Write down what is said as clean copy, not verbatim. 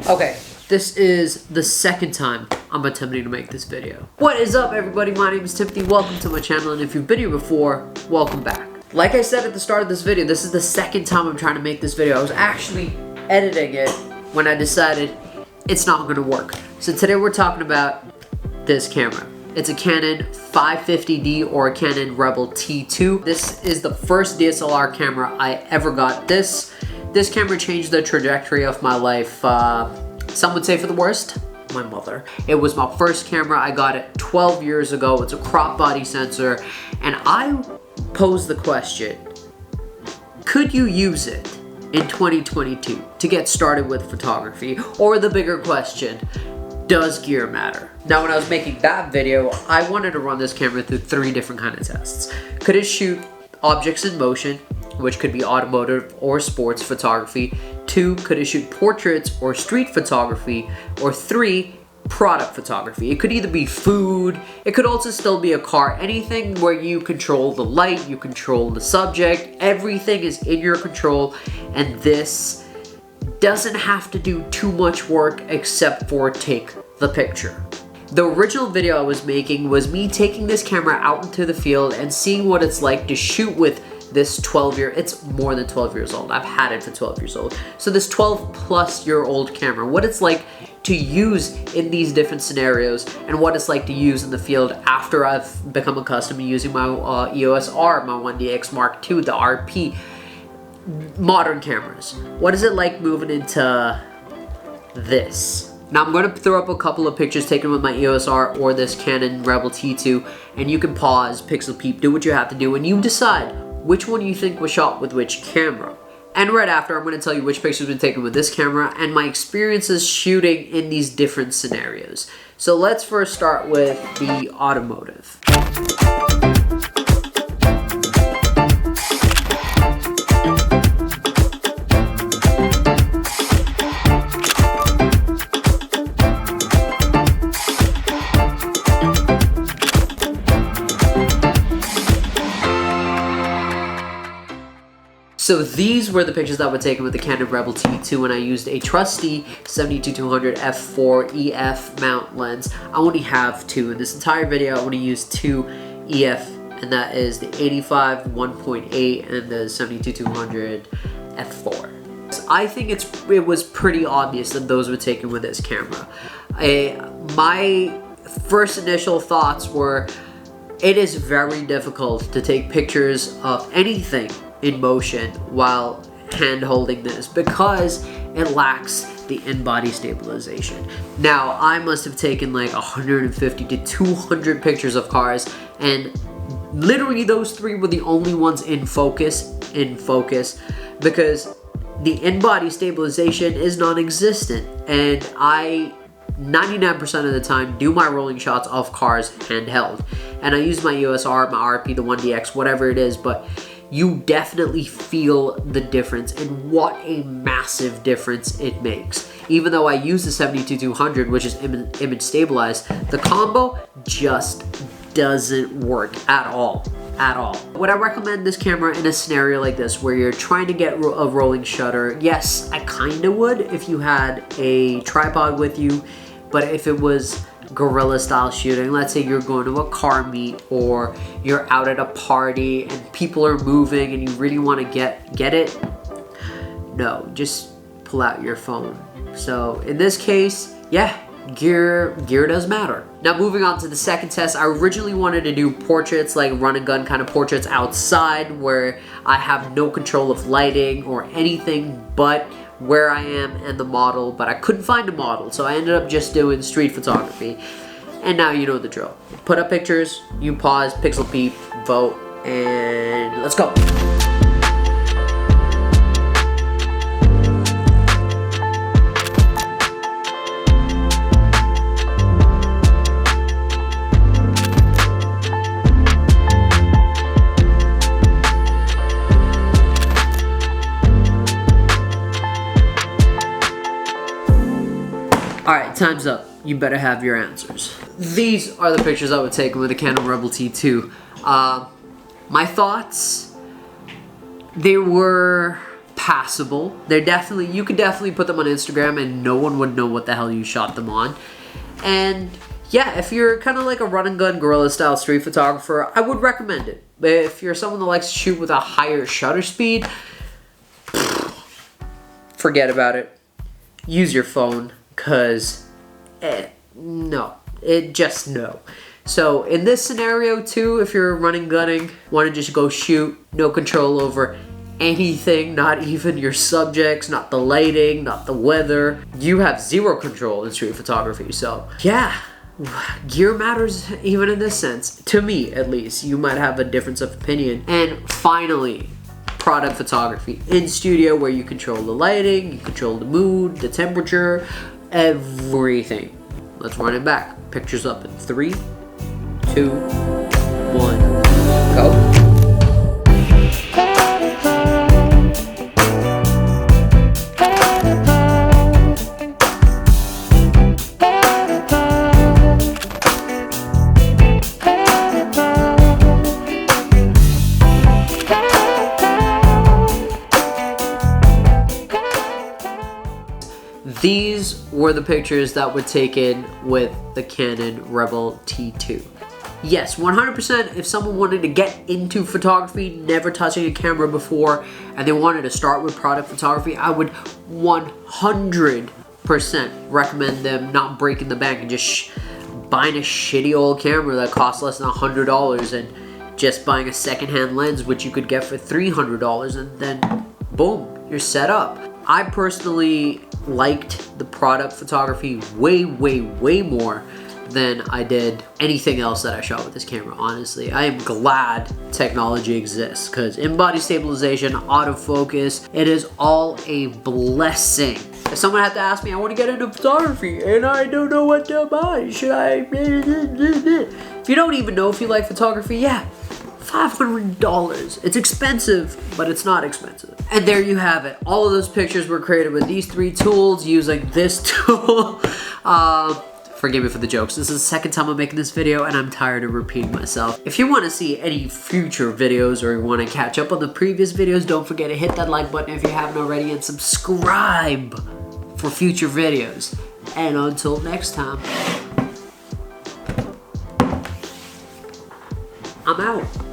Okay, this is the second time I'm attempting to make this video. What is up, everybody? My name is Timothy. Welcome to my channel, and if you've been here before, welcome back. Like I said at the start of this video, this is the second time I'm trying to make this video. I was actually editing it when I decided it's not going to work. So today we're talking about this camera. It's a Canon 550D or a Canon Rebel T2. This is the first DSLR camera I ever got. This camera changed the trajectory of my life. Some would say for the worst. My mother. It was my first camera. I got it 12 years ago. It's a crop body sensor, and I posed the question, could you use it in 2022 to get started with photography? Or the bigger question, does gear matter? Now, when I was making that video, I wanted to run this camera through 3 different kind of tests. Could it shoot objects in motion, which could be automotive or sports photography? 2, could it shoot portraits or street photography? Or 3, product photography. It could either be food, it could also still be a car, anything where you control the light, you control the subject, everything is in your control, and this doesn't have to do too much work except for take the picture. The original video I was making was me taking this camera out into the field and seeing what it's like to shoot with this it's more than 12 years old. I've had it for 12 years old. So this 12-plus-year-old camera, what it's like to use in these different scenarios and what it's like to use in the field after I've become accustomed to using my EOS R, my 1DX Mark II, the RP, modern cameras. What is it like moving into this? Now I'm going to throw up a couple of pictures taken with my EOS R or this Canon Rebel T2, and you can pause, pixel peep, do what you have to do, and you decide which one you think was shot with which camera. And right after, I'm going to tell you which pictures were taken with this camera and my experiences shooting in these different scenarios. So let's first start with the automotive. So these were the pictures that were taken with the Canon Rebel T2 when I used a trusty 72-200 f4 EF mount lens. I only have 2 in this entire video. I only used 2 EF, and that is the 85 1.8 and the 72-200 f4. So I think it was pretty obvious that those were taken with this camera. My first initial thoughts were, it is very difficult to take pictures of anything in motion while hand holding this because it lacks the in-body stabilization. Now, I must have taken like 150 to 200 pictures of cars, and literally those 3 were the only ones in focus because the in-body stabilization is non-existent, and I 99% of the time do my rolling shots of cars handheld, and I use my EOS R, my RP, the 1DX, whatever it is, but you definitely feel the difference, and what a massive difference it makes. Even though I use the 72-200, which is image stabilized, the combo just doesn't work at all. Would I recommend this camera in a scenario like this where you're trying to get a rolling shutter? Yes, I kinda would if you had a tripod with you, but if it was guerrilla style shooting, let's say you're going to a car meet or you're out at a party and people are moving and you really want to get it, no, just pull out your phone. So in this case, yeah, gear does matter. Now moving on to the second test, I originally wanted to do portraits, like run and gun kind of portraits outside where I have no control of lighting or anything but where I am and the model, but I couldn't find a model, so I ended up just doing street photography. And now you know the drill. Put up pictures, you pause, pixel peep, vote, and let's go. Alright, time's up. You better have your answers. These are the pictures I would take with the Canon Rebel T2. My thoughts, they were passable. They're definitely, you could definitely put them on Instagram and no one would know what the hell you shot them on. And yeah, if you're kind of like a run and gun guerrilla style street photographer, I would recommend it. But if you're someone that likes to shoot with a higher shutter speed, forget about it. Use your phone, cause no. So in this scenario too, if you're running gunning, want to just go shoot, no control over anything, not even your subjects, not the lighting, not the weather. You have zero control in street photography. So yeah, gear matters even in this sense. To me, at least. You might have a difference of opinion. And finally, product photography in studio, where you control the lighting, you control the mood, the temperature, everything. Let's run it back. Pictures up in 3, 2, 1, go. These were the pictures that were taken with the Canon Rebel T2. Yes, 100% if someone wanted to get into photography, never touching a camera before, and they wanted to start with product photography, I would 100% recommend them not breaking the bank and just buying a shitty old camera that costs less than $100 and just buying a secondhand lens, which you could get for $300, and then boom, you're set up. I personally liked the product photography way more than I did anything else that I shot with this camera, honestly. I am glad technology exists, because in-body stabilization, autofocus, it is all a blessing. If someone had to ask me, I want to get into photography and I don't know what to buy, should I? If you don't even know if you like photography, yeah, $500. It's expensive, but it's not expensive. And there you have it. All of those pictures were created with these 3 tools, using this tool. Forgive me for the jokes. This is the second time I'm making this video and I'm tired of repeating myself. If you want to see any future videos or you want to catch up on the previous videos, don't forget to hit that like button if you haven't already and subscribe for future videos. And until next time, I'm out.